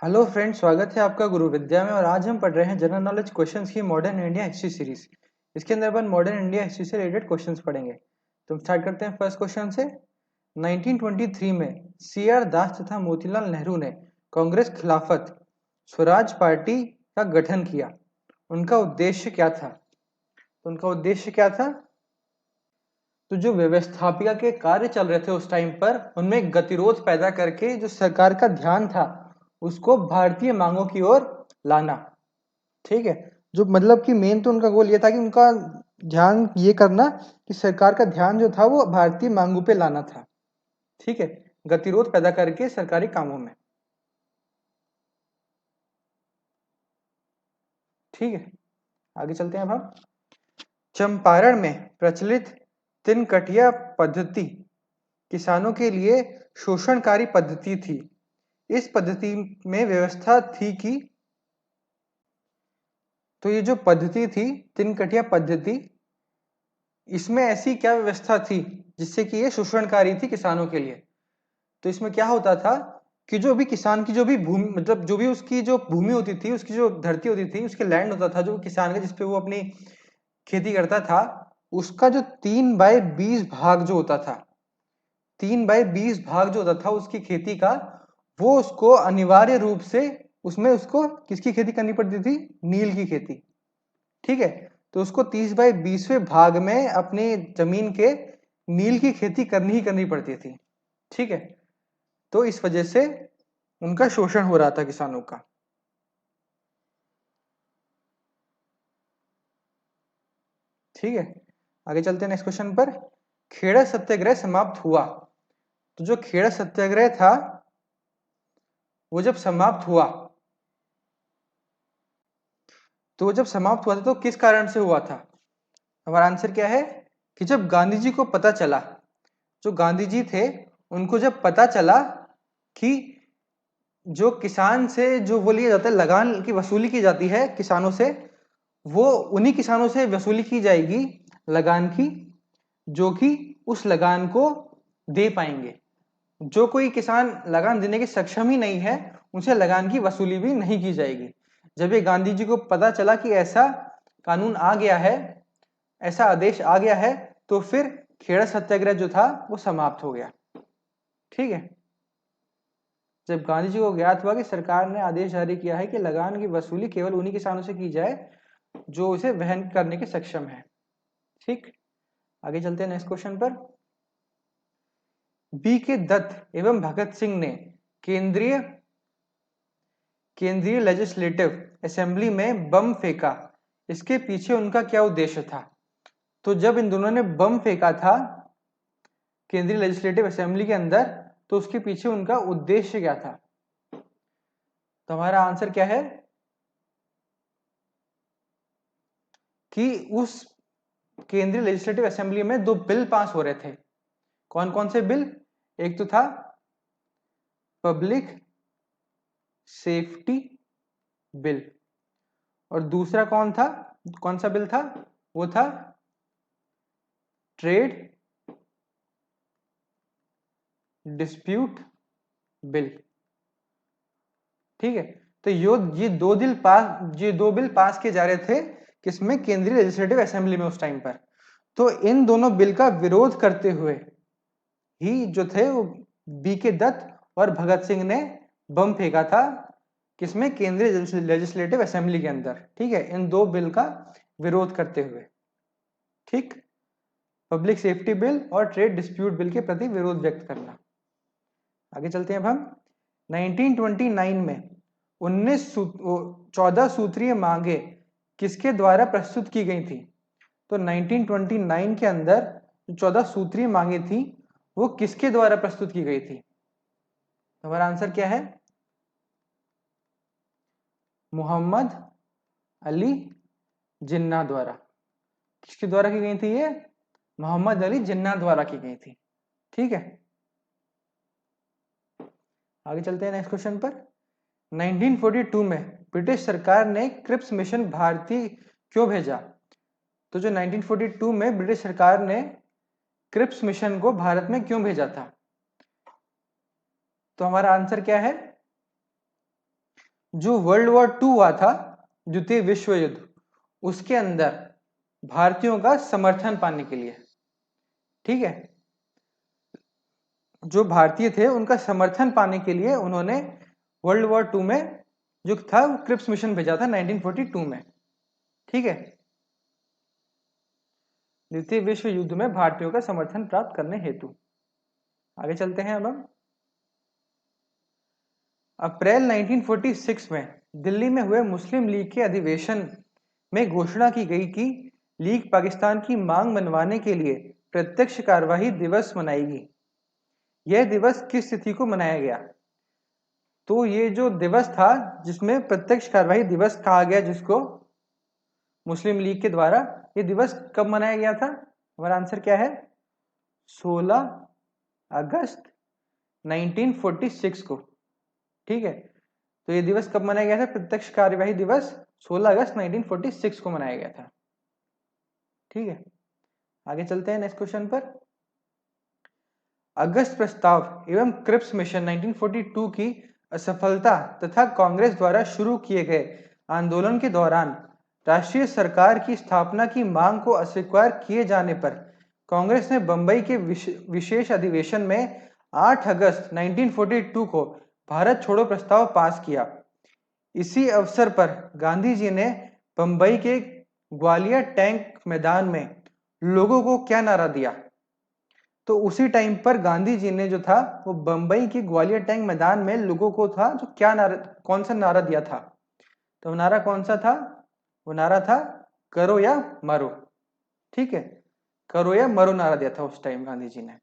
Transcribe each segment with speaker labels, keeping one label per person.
Speaker 1: Hello friend, स्वागत है आपका गुरु विद्या में। और आज हम पढ़ रहे हैं जनरल नॉलेज क्वेश्चंस की मॉडर्न इंडिया हिस्ट्री सीरीज। इसके अंदर अपन मॉडर्न इंडिया हिस्ट्री से रिलेटेड क्वेश्चंस पढ़ेंगे। तो हम स्टार्ट करते हैं फर्स्ट क्वेश्चन से। 1923 में सीआर दास तथा मोतीलाल नेहरू ने कांग्रेस खिलाफत स्वराज पार्टी का गठन किया। उनका उद्देश्य क्या था? तो उनका उद्देश्य क्या था? तो जो व्यवस्थापिका के कार्य चल रहे थे उस टाइम पर, उनमें गतिरोध पैदा करके जो सरकार का ध्यान था उसको भारतीय मांगों की ओर लाना। ठीक है, जो मतलब कि मेन तो उनका गोल ये था कि उनका ध्यान ये करना कि सरकार का ध्यान जो था वो भारतीय मांगों पे लाना था। ठीक है, गतिरोध पैदा करके सरकारी कामों में। ठीक है, आगे चलते हैं। अब हम चंपारण में प्रचलित तिनकटिया पद्धति किसानों के लिए शोषणकारी पद्धति थी। इस पद्धति में व्यवस्था थी कि तो ये जो पद्धति थी तिनकटिया पद्धति, इसमें ऐसी क्या व्यवस्था थी जिससे कि ये शोषणकारी थी किसानों के लिए? तो इसमें क्या होता था कि जो भी किसान की जो भी भूमि, मतलब जो भी उसकी जो भूमि होती थी, उसकी जो धरती होती थी, उसके लैंड होता था जो किसान का, जिसपे वो अपनी खेती करता था, उसका जो 3/20 भाग जो होता था, 3/20 भाग जो होता था उसकी खेती का, वो उसको अनिवार्य रूप से उसमें उसको किसकी खेती करनी पड़ती थी? नील की खेती। ठीक है, तो उसको 30/20वें भाग में अपनी जमीन के नील की खेती करनी ही करनी पड़ती थी। ठीक है, तो इस वजह से उनका शोषण हो रहा था किसानों का। ठीक है, आगे चलते हैं नेक्स्ट क्वेश्चन पर। खेड़ा सत्याग्रह समाप्त हुआ। तो जो खेड़ा सत्याग्रह था वो जब समाप्त हुआ, तो वो जब समाप्त हुआ था तो किस कारण से हुआ था? हमारा आंसर क्या है कि जब गांधी जी को पता चला, जो गांधी जी थे उनको जब पता चला कि जो किसान से जो वो लिया जाता है, लगान की वसूली की जाती है किसानों से, वो उन्हीं किसानों से वसूली की जाएगी लगान की, जो कि उस लगान को दे पाएंगे। जो कोई किसान लगान देने के सक्षम ही नहीं है, उनसे लगान की वसूली भी नहीं की जाएगी। जब ये गांधी जी को पता चला कि ऐसा कानून आ गया है, ऐसा आदेश आ गया है, तो फिर खेड़ा सत्याग्रह जो था वो समाप्त हो गया। ठीक है, जब गांधी जी को ज्ञात हुआ कि सरकार ने आदेश जारी किया है कि लगान की वसूली केवल उन्हीं किसानों से की जाए जो उसे वहन करने के सक्षम है। ठीक, आगे चलते हैं नेक्स्ट क्वेश्चन पर। बी के दत्त एवं भगत सिंह ने केंद्रीय केंद्रीय लेजिस्लेटिव असेंबली में बम फेंका। इसके पीछे उनका क्या उद्देश्य था? तो जब इन दोनों ने बम फेंका था केंद्रीय लेजिस्लेटिव असेंबली के अंदर, तो उसके पीछे उनका उद्देश्य क्या था? तो हमारा आंसर क्या है कि उस केंद्रीय लेजिस्लेटिव असेंबली में दो बिल पास हो रहे थे। कौन कौन से बिल? एक तो था पब्लिक सेफ्टी बिल, और दूसरा कौन सा बिल था? वो था ट्रेड डिस्प्यूट बिल। ठीक है, तो ये दो बिल पास किए जा रहे थे किसमें? केंद्रीय लेजिस्लेटिव असेंबली में उस टाइम पर। तो इन दोनों बिल का विरोध करते हुए ही जो थे वो बी के दत्त और भगत सिंह ने बम फेंका था किसमें? केंद्रीय लेजिस्लेटिव असेंबली के अंदर। ठीक है, इन दो बिल का विरोध करते हुए। ठीक, पब्लिक सेफ्टी बिल और ट्रेड डिस्प्यूट बिल के प्रति विरोध व्यक्त करना। आगे चलते हैं अब हम। 1929 में 14 सूत्रीय मांगे किसके द्वारा प्रस्तुत की गई थी? तो 1929 के अंदर 14 सूत्रीय मांगे थी, वो किसके द्वारा प्रस्तुत की गई थी? हमारा आंसर क्या है? मोहम्मद अली जिन्ना द्वारा। किसके द्वारा की गई थी ये? मोहम्मद अली जिन्ना द्वारा की गई थी। ठीक है, आगे चलते हैं नेक्स्ट क्वेश्चन पर। 1942 में ब्रिटिश सरकार ने क्रिप्स मिशन भारतीय क्यों भेजा? तो जो 1942 में ब्रिटिश सरकार ने क्रिप्स मिशन को भारत में क्यों भेजा था? तो हमारा आंसर क्या है जो वर्ल्ड वॉर 2 हुआ था, द्वितीय विश्व युद्ध, उसके अंदर भारतीयों का समर्थन पाने के लिए, ठीक है, जो भारतीय थे उनका समर्थन पाने के लिए उन्होंने वर्ल्ड वॉर 2 में जो था वो क्रिप्स मिशन भेजा था 1942 में, ठीक है, द्वितीय विश्व युद्ध में भारतीयों का समर्थन प्राप्त करने हेतु। आगे चलते हैं अब हम। अप्रैल 1946 में दिल्ली में हुए मुस्लिम लीग के अधिवेशन में घोषणा की गई कि लीग पाकिस्तान की मांग मनवाने के लिए प्रत्यक्ष कार्यवाही दिवस मनाएगी। यह दिवस किस तिथि को मनाया गया? तो ये जो दिवस था जिसमें प्रत्यक्ष कार्यवाही दिवस कहा गया, जिसको मुस्लिम लीग के द्वारा, ये दिवस कब मनाया गया था? हमारा आंसर क्या है? 16 अगस्त 1946 को, ठीक है। तो ये दिवस कब मनाया गया था? प्रत्यक्ष कार्यवाही दिवस 16 अगस्त 1946 को मनाया गया था, ठीक है। आगे चलते हैं नेक्स्ट क्वेश्चन पर। अगस्त प्रस्ताव एवं क्रिप्स मिशन 1942 की असफलता तथा कांग्रेस द्वारा शुरू किए गए आंदोलन के दौरान राष्ट्रीय सरकार की स्थापना की मांग को अस्वीकार किए जाने पर कांग्रेस ने बंबई के विशेष अधिवेशन में 8 अगस्त 1942 को भारत छोड़ो प्रस्ताव पास किया। इसी अवसर पर गांधी जी ने बंबई के ग्वालियर टैंक मैदान में लोगों को क्या नारा दिया? तो उसी टाइम पर गांधी जी ने जो था वो बंबई के ग्वालियर टैंक मैदान में लोगों को था जो क्या नारा, कौन सा नारा दिया था? तो नारा कौन सा था? वो नारा था करो या मरो, ठीक है, करो या मरो नारा दिया था उस टाइम गांधी जी ने।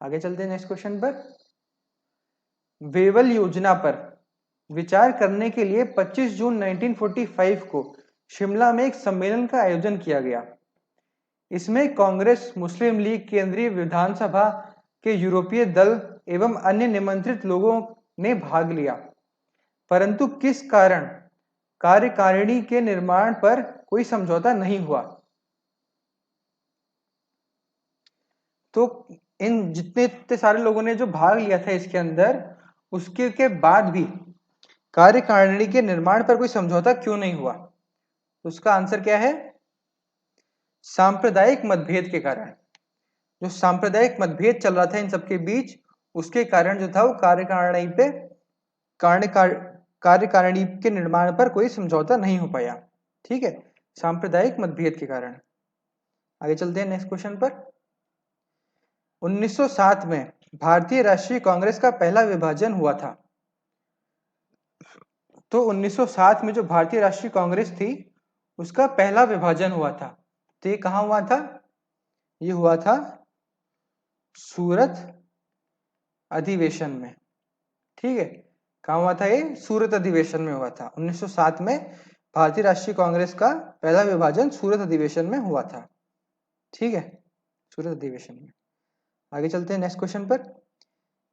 Speaker 1: आगे चलते हैं नेक्स्ट क्वेश्चन पर। वेवल योजना पर विचार करने के लिए 25 जून 1945 को शिमला में एक सम्मेलन का आयोजन किया गया। इसमें कांग्रेस, मुस्लिम लीग, केंद्रीय विधानसभा के यूरोपीय दल एवं अन्य निमंत्रित लोगों ने भाग लिया, परंतु किस कारण कार्यकारिणी के निर्माण पर कोई समझौता नहीं हुआ? तो इन जितने सारे लोगों ने जो भाग लिया था इसके अंदर, उसके के बाद भी कार्यकारिणी के निर्माण पर कोई समझौता क्यों नहीं हुआ? तो उसका आंसर क्या है? सांप्रदायिक मतभेद के कारण। जो सांप्रदायिक मतभेद चल रहा था इन सबके बीच, उसके कारण जो था वो कार्यकारिणी के निर्माण पर कोई समझौता नहीं हो पाया, ठीक है, सांप्रदायिक मतभेद के कारण। आगे चलते हैं नेक्स्ट क्वेश्चन पर। 1907 में भारतीय राष्ट्रीय कांग्रेस का पहला विभाजन हुआ था। तो 1907 में जो भारतीय राष्ट्रीय कांग्रेस थी उसका पहला विभाजन हुआ था। तो ये कहां हुआ था? ये हुआ था सूरत अधिवेशन में, ठीक है। कहां हुआ था? ये सूरत अधिवेशन में हुआ था। 1907 में भारतीय राष्ट्रीय कांग्रेस का पहला विभाजन सूरत अधिवेशन में हुआ था, ठीक है, सूरत अधिवेशन में। आगे चलते हैं नेक्स्ट क्वेश्चन पर।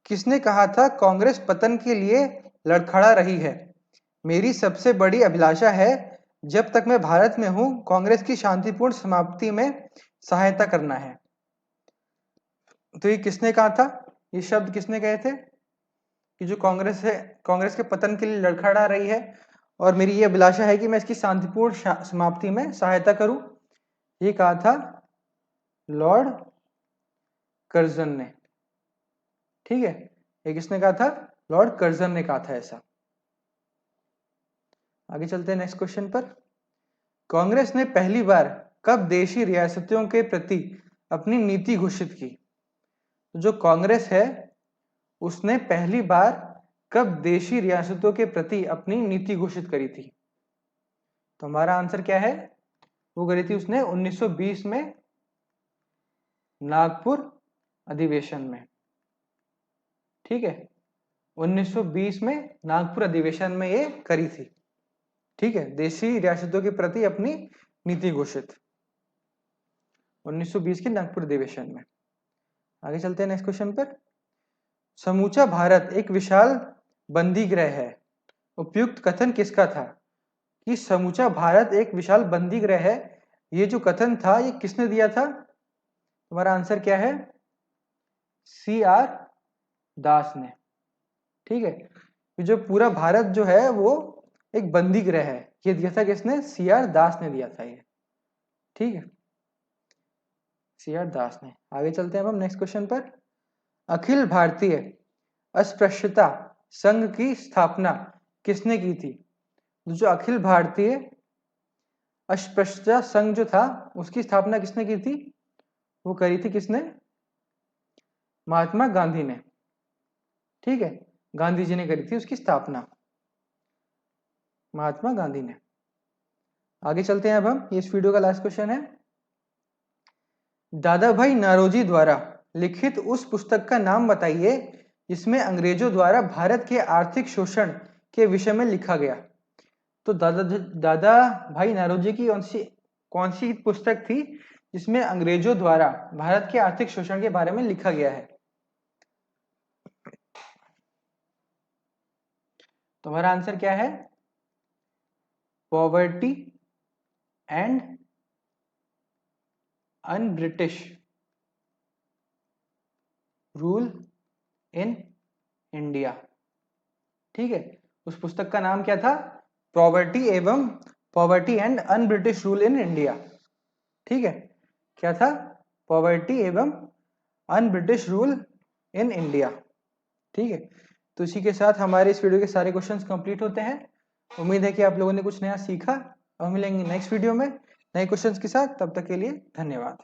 Speaker 1: किसने कहा था कांग्रेस पतन के लिए लड़खड़ा रही है? मेरी सबसे बड़ी अभिलाषा है जब तक मैं भारत में हूं कांग्रेस की शांतिपूर्ण समाप्ति में सहायता करना है। तो ये किसने कहा था? ये शब्द किसने कहे थे कि जो कांग्रेस है, कांग्रेस के पतन के लिए लड़खड़ा रही है और मेरी ये अभिलाषा है कि मैं इसकी शांतिपूर्ण समाप्ति में सहायता करूं? ये कहा था लॉर्ड कर्जन ने, ठीक है। ये किसने कहा था? लॉर्ड कर्जन ने कहा था ऐसा। आगे चलते हैं नेक्स्ट क्वेश्चन पर। कांग्रेस ने पहली बार कब देशी रियासतों के प्रति अपनी नीति घोषित की? जो कांग्रेस है उसने पहली बार कब देशी रियासतों के प्रति अपनी नीति घोषित करी थी? तो हमारा आंसर क्या है? वो करी थी उसने 1920 में नागपुर अधिवेशन में, ठीक है, 1920 में नागपुर अधिवेशन में ये करी थी, ठीक है, देशी रियासतों के प्रति अपनी नीति घोषित 1920 के नागपुर अधिवेशन में। आगे चलते हैं नेक्स्ट क्वेश्चन पर। समूचा भारत एक विशाल बंदी गृह है। उपयुक्त कथन किसका था कि समूचा भारत एक विशाल बंदी गृह है? ये जो कथन था ये किसने दिया था? तुम्हारा आंसर क्या है? CR दास ने, ठीक है। जो पूरा भारत जो है वो एक बंदी ग्रह है। ये दिया था किसने? CR दास ने दिया था ये। ठीक है, CR दास ने। आगे चलते हैं अब हम नेक्स्ट क्वेश्चन पर। अखिल भारतीय अस्पृश्यता संघ की स्थापना किसने की थी? जो अखिल भारतीय अस्पृश्यता संघ जो था उसकी स्थापना किसने की थी? वो करी थी किसने? महात्मा गांधी ने। ठीक है, गांधी जी ने करी थी उसकी स्थापना, महात्मा गांधी ने। आगे चलते हैं अब हम। ये इस वीडियो का लास्ट क्वेश्चन है। दादा भाई नौरोजी द्वारा लिखित उस पुस्तक का नाम बताइए जिसमें अंग्रेजों द्वारा भारत के आर्थिक शोषण के विषय में लिखा गया। तो दादा भाई नौरोजी की कौन सी पुस्तक थी जिसमें अंग्रेजों द्वारा भारत के आर्थिक शोषण के बारे में लिखा गया है? तुम्हारा आंसर क्या है? Poverty and un British rule in India. ठीक है, उस पुस्तक का नाम क्या था? Poverty and un British rule in India. ठीक है, क्या था? पॉवर्टी एवं un British rule in India. ठीक है, तो इसी के साथ हमारे इस वीडियो के सारे क्वेश्चंस कंप्लीट होते हैं। उम्मीद है कि आप लोगों ने कुछ नया सीखा। और मिलेंगे नेक्स्ट वीडियो में नए क्वेश्चंस के साथ। तब तक के लिए धन्यवाद।